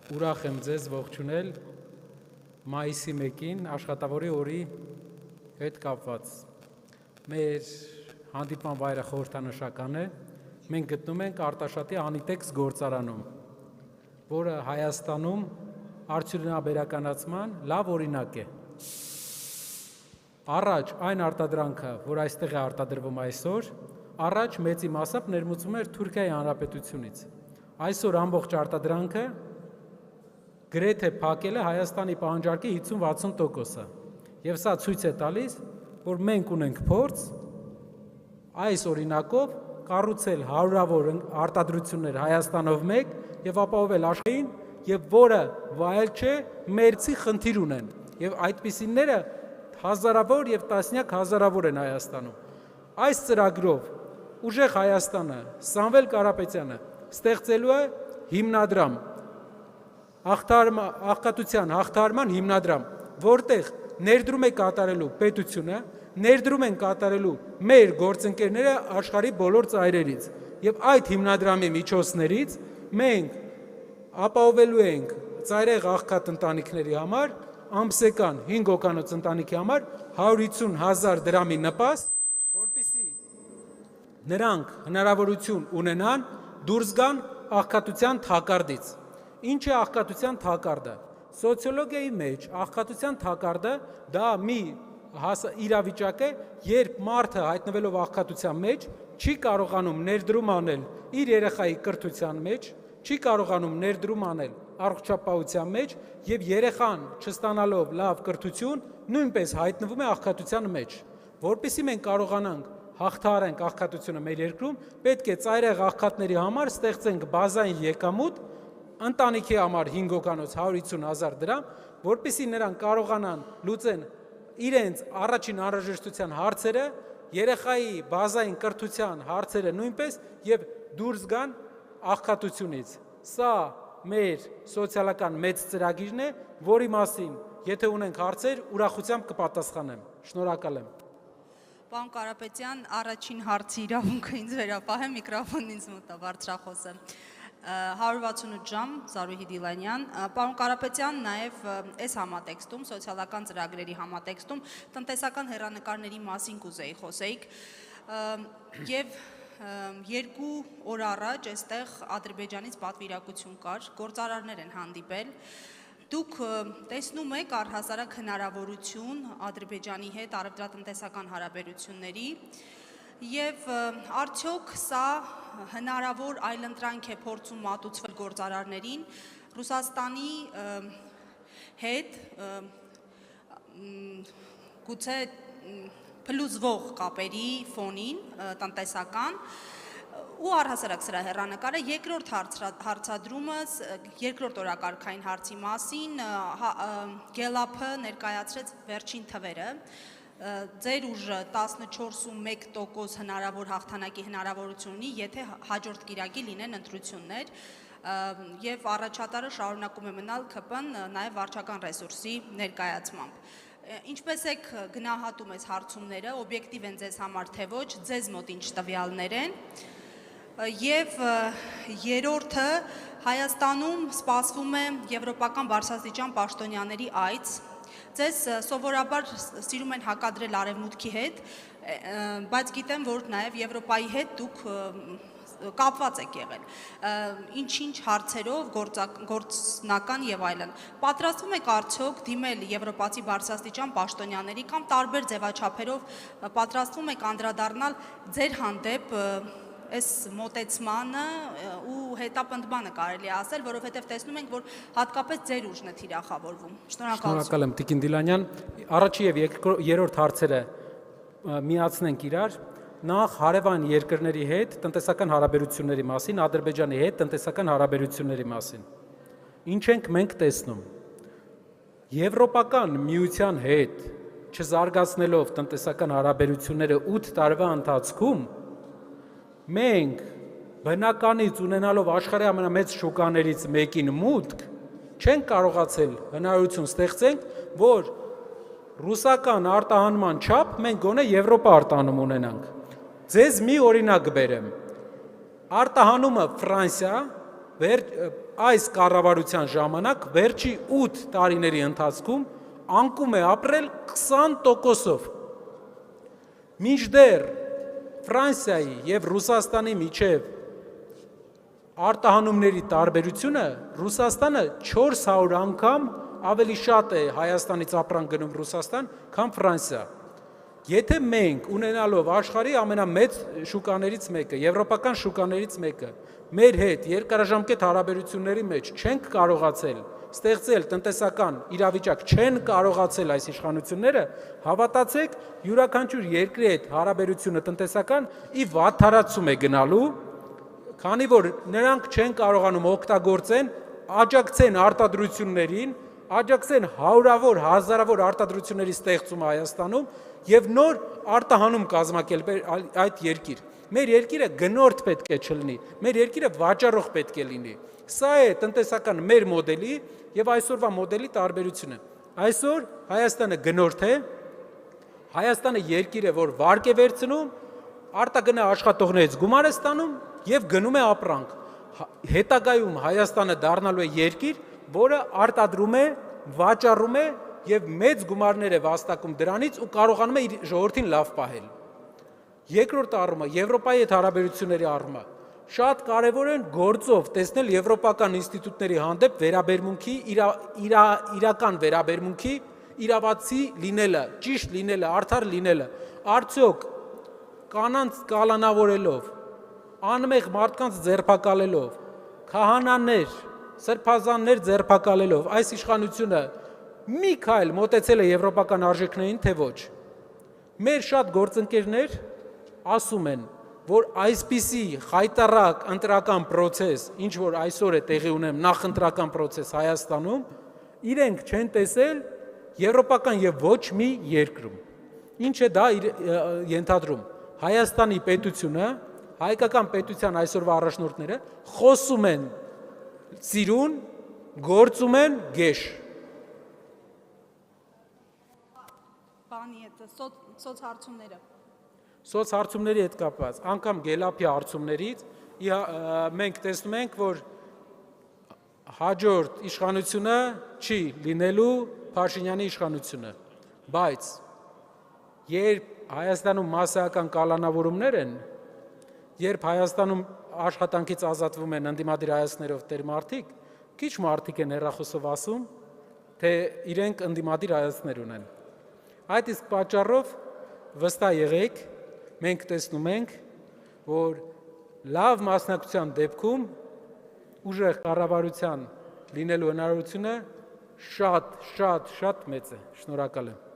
Ուրախ եմ ձեզ ողջունել մայիսի 1-ին աշխատավորի օրի հետ կապված։ Մեր հանդիպման վայրը խորհրդանշական է։ Մենք գտնում ենք Արտաշատի Անիտեքս գործարանում, որը Հայաստանում արդյունաբերականացման լավ օրինակ է։ Առաջ այն արտադրանքը, որ այստեղ է արտադրվում այսօր, առաջ մեծի մասամբ ներմուծվում էր Թուրքիայի Հանրապետությունից։ Այսօր ամբողջ արտադրանքը գրեթե փակել է Հայաստանի պահանջարկի 50-60%-ը։ Եվ սա ցույց է տալիս, որ մենք ունենք փորձ այս օրինակով կառուցել հարյուրավոր արտադրություններ Հայաստանով մեկ եւ ապահովել աշխարհին, եւ որը վայել չէ, մերձի խնդիր ունեն։ Եվ այդպիսիները հազարավոր եւ տասնյակ հազարավոր են Հայաստանում։ Այս ծրագրով ուժեղ Հայաստանը, Սամվել Կարապետյանը ստեղծելու է հիմնադրամ, աղքատության հաղթահարման հիմնադրամ, որտեղ ներդրում է կատարելու պետությունը, ներդրում են կատարելու մեր գործընկերները աշխարհի բոլոր ծայրերից։ Եվ այդ հիմնադրամի միջոցներից մենք ապահովելու ենք ծայրեղ աղքատ ընտանիքների համար ամսական 5 հոգանոց ընտանիքի համար 150,000 դրամի նպաստ, որպեսզի նրանք հնարավորություն ունենան դուրս գան աղքատության թակարդից։ Ինչ է աղքատության թակարդը։ Սոցիոլոգիայի մեջ աղքատության թակարդը դա մի իրավիճակ է, երբ մարդը հայտնվելով աղքատության մեջ չի կարողանում ներդրում անել իր երեխայի կրթության մեջ, չի կարողանում ներդրում անել առողջապահության մեջ եւ երեխան չստանալով լավ կրթություն նույնպես հայտնվում է աղքատության մեջ։ Որպեսզի մենք կարողանանք հաղթահարենք աղքատությունը մեր երկրում, պետք է ծայրեղ աղքատների համար ստեղծենք բազային եկամուտ, ընտանիքի համար 5 հոգանոց 150,000 դրամ, որպեսզի նրանք կարողանան լուծեն իրենց առաջին անհրաժեշտության հարցերը, երեխայի բազային կրթության հարցերը նույնպես եւ դուրս գան աղքատությունից։ Սա մեր սոցիալական մեծ ծրագիրն է, որի մասին, եթե ունենք հարցեր, ուրախությամբ կպատասխանեմ։ Շնորհակալ եմ։ Պարոն Կարապետյան, առաջին հարցի իրավունքը ինձ վերապահ է, միկրոֆոնն ինձ մոտ է, բարձրախոսը։ 168 ժամ, Զարուհի Դիլանյան։ Պարոն Կարապետյան, նաև այս համատեքստում, սոցիալական ծրագրերի համատեքստում տնտեսական հեռանկարների մասին կուզեի խոսեիք։ Եվ 2 օր առաջ այստեղ Ադրբեջանից պատվիրակություն կար, գործարարներ են հանդիպել։ Դուք տեսնում եք առհասարակ հնարավորություն Ադրբեջանի հետ առևտրատնտեսական հարաբերությունների եւ արդյոք սա հնարավոր այլընտրանք է փորձում մատուցվել գործարարներին Ռուսաստանի հետ գուցե փլուզվող կապերի ֆոնին տնտեսական ու առհասարակ սրա հեռանկարը երկրորդ հարցադրումս երկրորդ օրակարգային հարցի մասին Գելափը ներկայացրեց վերջին թվերը ձեր ուժը 14.1% հնարավոր հաղթանակի հնարավորություն ունի, եթե հաջորդ կիրակի լինեն ընտրություններ եւ առաջատարը շարունակում է մնալ ԿՊ-ն նաեւ վարչական ռեսուրսի ներկայացմամբ։ Ինչպես եք գնահատում այս հարցումները, օբյեկտիվ են ձեզ համար թե ոչ, ձեզ մոտ ինչ տվյալներ են։ Եվ երրորդը Հայաստանում սպասվում է եվրոպական բարձրաստիճան պաշտոնյաների այց։ Ձեզ սովորաբար սիրում են հակադրել արևմուտքի հետ, բայց գիտեմ, որ նաև Եվրոպայի հետ դուք կապված եք եղել։ Ինչ-ինչ հարցերով, գործնական եւ այլն։ Պատրաստվում եք արդյոք դիմել եվրոպացի բարձրաստիճան պաշտոնյաների կամ տարբեր ձևաչափերով պատրաստվում եք անդրադառնալ ձեր հանդեպ այս մոտեցմանը ու հետապնդմանը կարելի է ասել, որովհետև տեսնում ենք, որ հատկապես ձեր ուժն է թիրախավորվում։ Շնորհակալություն։ Շնորհակալ եմ Տիկին Դիլանյան։ Առաջի եւ երրորդ հարցերը միացնենք իրար։ Նախ հարևան երկրների հետ տնտեսական հարաբերությունների մասին, Ադրբեջանի հետ տնտեսական հարաբերությունների մասին։ Ինչ ենք մենք տեսնում։ Եվրոպական միության հետ չզարգացնելով տնտեսական հարաբերությունները 8 տարվա ընթացքում մենք բնականից ունենալով աշխարհի ամենամեծ շուկաներից մեկին մուտք չենք կարողացել հնարավորություն ստեղծենք, որ ռուսական արտահանման չափ մենք գոնե Եվրոպա արտահանում ունենանք։ Ձեզ մի օրինակ բերեմ։ Արտահանումը Ֆրանսիա այս կառավարության ժամանակ վերջի 8 տարիների ընթացքում անկում է ապրել 20%-ով։ Մինչդեռ Ֆրանսիայի եւ Ռուսաստանի միջև արտահանումների տարբերությունը Ռուսաստանը 400 անգամ ավելի շատ է Հայաստանից ապրանք գնում Ռուսաստան, քան Ֆրանսիա։ Եթե մենք ունենալով աշխարհի ամենամեծ շուկաներից մեկը, եվրոպական շուկաներից մեկը, մեր հետ երկարաժամկետ հարաբերությունների մեջ չենք կարողացել ստեղծել տնտեսական իրավիճակ, չեն կարողացել այս իշխանությունները, հավատացեք, յուրաքանչյուր երկրի հետ հարաբերությունը տնտեսական ի վատթարացում է գնալու, քանի որ նրանք չեն կարողանում օգտագործեն, աջակցեն արտադրություններին, աջակցեն հարյուրավոր, հազարավոր արտադրությունների ստեղծումը Հայաստանում եւ նոր արտահանում կազմակերպել այդ երկիր։ Մեր երկիրը գնորդ պետք է չլինի, մեր երկիրը վաճառող պետք է լինի։ Սա է տնտեսական մեր մոդելի եւ այսօրվա մոդելի տարբերությունը։ Այսօր Հայաստանը գնորդ է, Հայաստանը երկիր է, որ վարկ է վերցնում, արտագնա աշխատողներից գումար է ստանում եւ գնում է ապրանք։ Հետագայում Հայաստանը դառնալու է երկիր, որը արտադրում է, վաճառում է եւ մեծ գումարներ է վաստակում դրանից ու կարողանում է իր ժողովրդին լավ պահել։ Երկրորդ առումը, Եվրոպայի հետ հարաբերությունների առումը, շատ կարևոր են գործով տեսնել եվրոպական ինստիտուտների հանդեպ վերաբերմունքի, իրական վերաբերմունքի, իրավացի լինելը, ճիշտ լինելը, արդար լինելը, արդյոք կանանց կալանավորելով, անմեղ մարդկանց ձերբակալելով, քահանաներ, սրբազաններ ձերբակալելով, այս իշխանությունը մի քայլ մոտեցել է եվրոպական արժեքներին, թե ոչ։ Մեր շատ գործընկերներ ասում են, որ այսպիսի խայտառակ ընտրական process, ինչ որ այսօր է տեղի ունեմ նախընտրական process Հայաստանում, իրենք չեն տեսել եվրոպական եւ ոչ մի երկրում։ Ինչ է դա ենթադրում։ Հայաստանի պետությունը, հայկական պետության այսօրվա առաջնորդները խոսում են ծիրուն, գործում են գեշ։ Բանի հետ սոցհարցումները։ Սոցհարցումների հետ կապված, անգամ Գելափի հարցումներից մենք տեսնում ենք, որ հաջորդ իշխանությունը չի լինելու Փաշինյանի իշխանությունը, բայց երբ Հայաստանում մասսայական կալանավորումներ են, երբ Հայաստանում աշխատանքից ազատվում են ընդդիմադիր հայացքներով տեր մարդիկ, քիչ մարդիկ են հեռախոսով ասում, թե իրենք ընդդիմադիր հայացքներ ունեն։ Այդ իսկ պատճառով վստահ եղեք, մենք տեսնում ենք, որ լավ մասնակցության դեպքում ուժեղ կառավարության լինելու հնարավորությունը շատ մեծ է։ Շնորհակալ եմ։